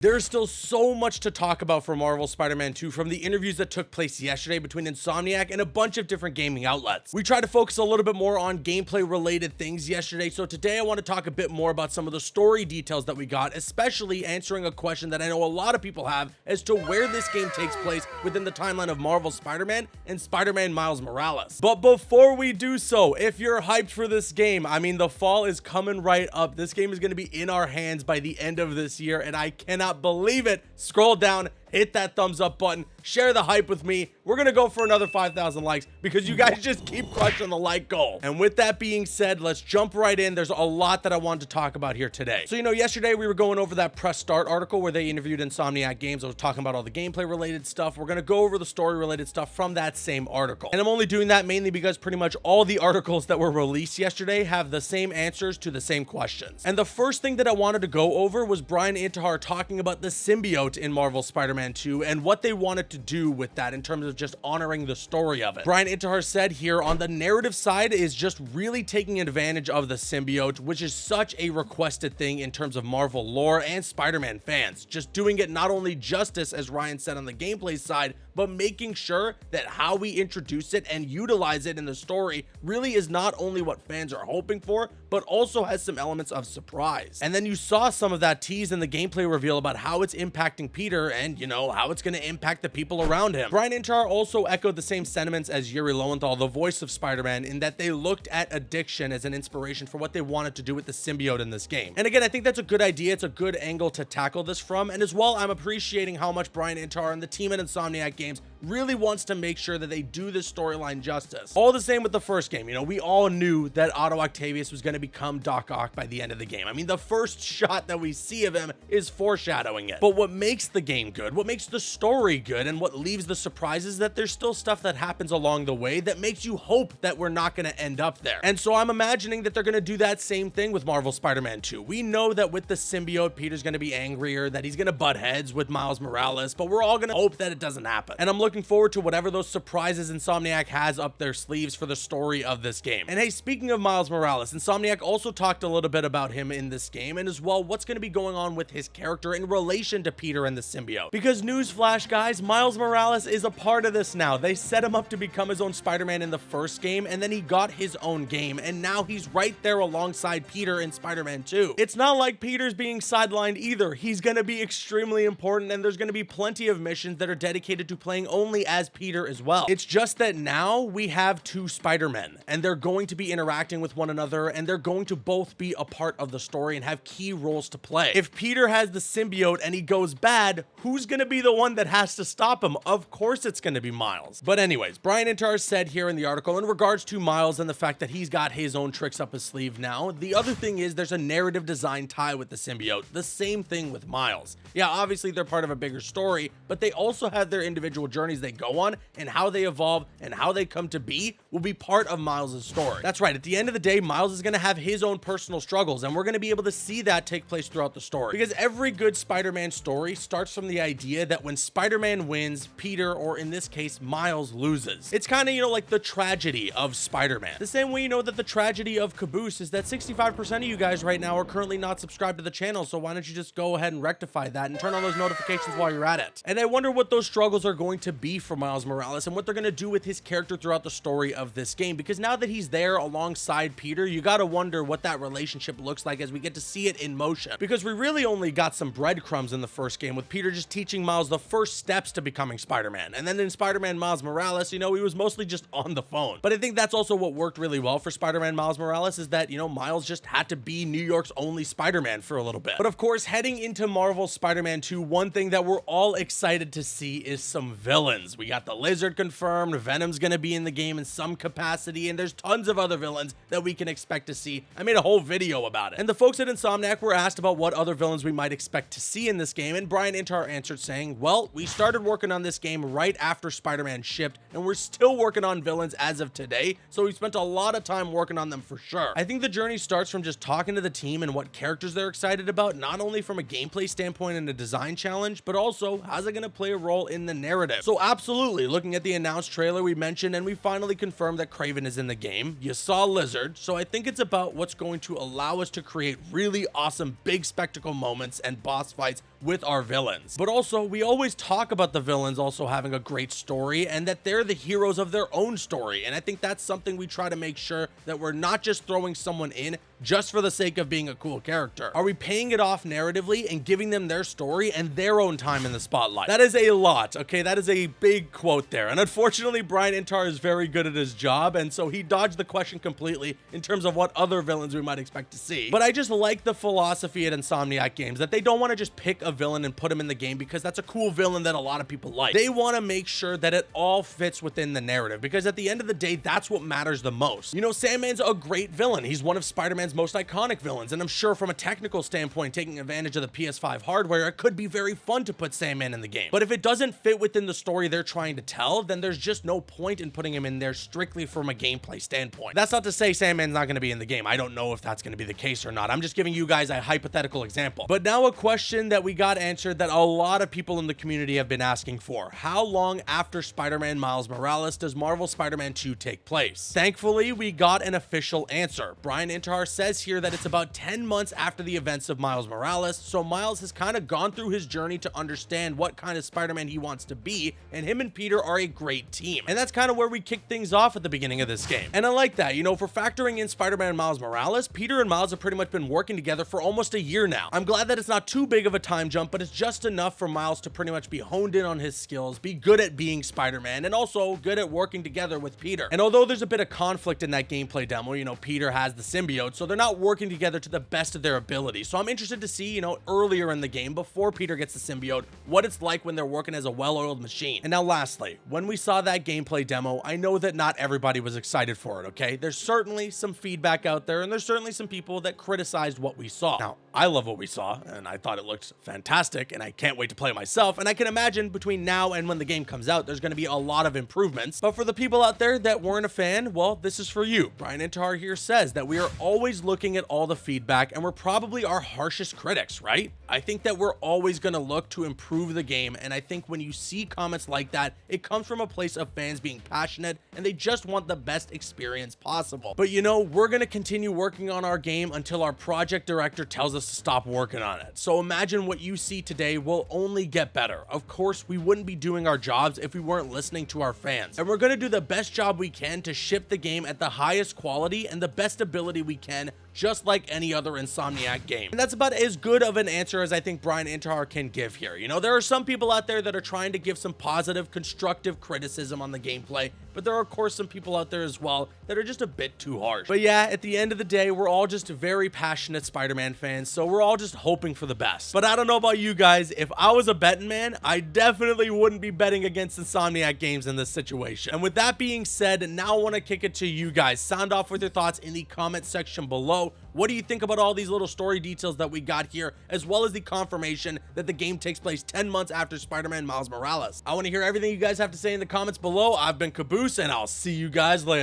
There's still so much to talk about for Marvel Spider-Man 2 from the interviews that took place yesterday between Insomniac and a bunch of different gaming outlets. We tried to focus a little bit more on gameplay related things yesterday, so today I want to talk a bit more about some of the story details that we got, especially answering a question that I know a lot of people have as to where this game takes place within the timeline of Marvel Spider-Man and Spider-Man Miles Morales. But before we do so, if you're hyped for this game, I mean, the fall is coming right up. This game is going to be in our hands by the end of this year, and I cannot believe it. Scroll down, hit that thumbs up button, share the hype with me. We're gonna go for another 5,000 likes because you guys just keep crushing the like goal. And with that being said, let's jump right in. There's a lot that I wanted to talk about here today. So, yesterday we were going over that press start article where they interviewed Insomniac Games. I was talking about all the gameplay related stuff. We're gonna go over the story related stuff from that same article. And I'm only doing that mainly because pretty much all the articles that were released yesterday have the same answers to the same questions. And the first thing that I wanted to go over was Brian Intihar talking about the symbiote in Marvel Spider-Man 2 and what they wanted to do with that in terms of just honoring the story of it. Brian Intihar said here on the narrative side is just really taking advantage of the symbiote, which is such a requested thing in terms of Marvel lore and Spider-Man fans. Just doing it not only justice, as Ryan said on the gameplay side, but making sure that how we introduce it and utilize it in the story really is not only what fans are hoping for, but also has some elements of surprise. And then you saw some of that tease in the gameplay reveal about how it's impacting Peter and, how it's going to impact the people around him. Brian Intihar also echoed the same sentiments as Yuri Lowenthal, the voice of Spider-Man, in that they looked at addiction as an inspiration for what they wanted to do with the symbiote in this game. And again, I think that's a good idea. It's a good angle to tackle this from. And as well, I'm appreciating how much Brian Intihar and the team at Insomniac Games really wants to make sure that they do this storyline justice. All the same with the first game. We all knew that Otto Octavius was going to become Doc Ock by the end of the game. I mean, the first shot that we see of him is foreshadowing it. But what makes the game good, what makes the story good, and what leaves the surprise is that there's still stuff that happens along the way that makes you hope that we're not going to end up there. And so I'm imagining that they're going to do that same thing with Marvel Spider-Man 2. We know that with the symbiote, Peter's going to be angrier, that he's going to butt heads with Miles Morales, but we're all going to hope that it doesn't happen. And I'm looking forward to whatever those surprises Insomniac has up their sleeves for the story of this game. And hey, speaking of Miles Morales, Insomniac also talked a little bit about him in this game, and as well what's going to be going on with his character in relation to Peter and the symbiote. Because newsflash, guys, Miles Morales is a part of this now. They set him up to become his own Spider-Man in the first game, and then he got his own game, and now he's right there alongside Peter in Spider-Man 2. It's not like Peter's being sidelined either. He's going to be extremely important, and there's going to be plenty of missions that are dedicated to playing only as Peter as well. It's just that now we have two Spider-Men, and they're going to be interacting with one another, and they're going to both be a part of the story and have key roles to play. If Peter has the symbiote and he goes bad, who's going to be the one that has to stop him? Of course it's going to be Miles. But anyways, Brian Intihar said here in the article in regards to Miles and the fact that he's got his own tricks up his sleeve now, the other thing is there's a narrative design tie with the symbiote. The same thing with Miles. Yeah, obviously they're part of a bigger story, but they also have their individual journeys they go on, and how they evolve and how they come to be will be part of Miles' story. That's right. At the end of the day, Miles is going to have his own personal struggles, and we're going to be able to see that take place throughout the story. Because every good Spider-Man story starts from the idea that when Spider-Man wins, Peter, or in this case, Miles, loses. It's kind of, like the tragedy of Spider-Man. The same way that the tragedy of Caboose is that 65% of you guys right now are currently not subscribed to the channel, so why don't you just go ahead and rectify that and turn on those notifications while you're at it. And I wonder what those struggles are going to be for Miles Morales and what they're going to do with his character throughout the story of this game, because now that he's there alongside Peter, you got to wonder what that relationship looks like as we get to see it in motion, because we really only got some breadcrumbs in the first game with Peter just teaching Miles the first steps to becoming Spider-Man, and then in Spider-Man Miles Morales, he was mostly just on the phone. But I think that's also what worked really well for Spider-Man Miles Morales, is that Miles just had to be New York's only Spider-Man for a little bit. But of course, heading into Marvel Spider-Man 2, one thing that we're all excited to see is some villains. We got the Lizard confirmed, Venom's gonna be in the game in some capacity, and there's tons of other villains that we can expect to see. I made a whole video about it. And the folks at Insomniac were asked about what other villains we might expect to see in this game, and Brian Intihar answered saying, well, we started working on this game right after Spider-Man shipped, and we're still working on villains as of today, so we spent a lot of time working on them for sure. I think the journey starts from just talking to the team and what characters they're excited about, not only from a gameplay standpoint and a design challenge, but also how's it going to play a role in the narrative. So absolutely. Looking at the announced trailer, we mentioned and we finally confirmed that Kraven is in the game. You saw Lizard, so I think it's about what's going to allow us to create really awesome big spectacle moments and boss fights with our villains. But also, we always talk about the villains also having a great story and that they're the heroes of their own story. And I think that's something we try to make sure that we're not just throwing someone in just for the sake of being a cool character. Are we paying it off narratively and giving them their story and their own time in the spotlight? That is a lot, okay? That is a big quote there. And unfortunately, Brian Intar is very good at his job, and so he dodged the question completely in terms of what other villains we might expect to see. But I just like the philosophy at Insomniac Games that they don't want to just pick a villain and put him in the game because that's a cool villain that a lot of people like. They want to make sure that it all fits within the narrative, because at the end of the day, that's what matters the most. You know, Sandman's a great villain. He's one of Spider-Man's most iconic villains, and I'm sure from a technical standpoint, taking advantage of the PS5 hardware, it could be very fun to put Sandman in the game. But if it doesn't fit within the story they're trying to tell, then there's just no point in putting him in there strictly from a gameplay standpoint. That's not to say Sandman's not going to be in the game. I don't know if that's going to be the case or not. I'm just giving you guys a hypothetical example. But now a question that we got answered that a lot of people in the community have been asking for. How long after Spider-Man Miles Morales does Marvel Spider-Man 2 take place? Thankfully, we got an official answer. Brian Intar says here that it's about 10 months after the events of Miles Morales, so Miles has kind of gone through his journey to understand what kind of Spider-Man he wants to be, and him and Peter are a great team. And that's kind of where we kick things off at the beginning of this game. And I like that. You know, for factoring in Spider-Man and Miles Morales, Peter and Miles have pretty much been working together for almost a year now. I'm glad that it's not too big of a time jump, but it's just enough for Miles to pretty much be honed in on his skills, be good at being Spider-Man, and also good at working together with Peter. And although there's a bit of conflict in that gameplay demo, you know, Peter has the symbiote, so they're not working together to the best of their ability. So I'm interested to see, you know, earlier in the game, before Peter gets the symbiote, what it's like when they're working as a well-oiled machine. And now lastly, when we saw that gameplay demo, I know that not everybody was excited for it, okay? There's certainly some feedback out there, and there's certainly some people that criticized what we saw. Now, I love what we saw, and I thought it looked fantastic, and I can't wait to play myself, and I can imagine between now and when the game comes out, there's going to be a lot of improvements. But for the people out there that weren't a fan, well, this is for you. Brian Intar here says that we are always looking at all the feedback, and we're probably our harshest critics, right? I think that we're always going to look to improve the game, and I think when you see comments like that, it comes from a place of fans being passionate, and they just want the best experience possible. But you know, we're going to continue working on our game until our project director tells us to stop working on it. So imagine what you see today will only get better. Of course, we wouldn't be doing our jobs if we weren't listening to our fans. And we're going to do the best job we can to ship the game at the highest quality and the best ability we can, just like any other Insomniac game. And that's about as good of an answer as I think Brian Intar can give here. You know, there are some people out there that are trying to give some positive, constructive criticism on the gameplay, but there are of course some people out there as well that are just a bit too harsh. But yeah, at the end of the day, we're all just very passionate Spider-Man fans, so we're all just hoping for the best. But I don't know about you guys, if I was a betting man, I definitely wouldn't be betting against Insomniac Games in this situation. And with that being said, now I want to kick it to you guys. Sound off with your thoughts in the comment section below. What do you think about all these little story details that we got here, as well as the confirmation that the game takes place 10 months after Spider-Man Miles Morales? I want to hear everything you guys have to say in the comments below. I've been Caboose, and I'll see you guys later.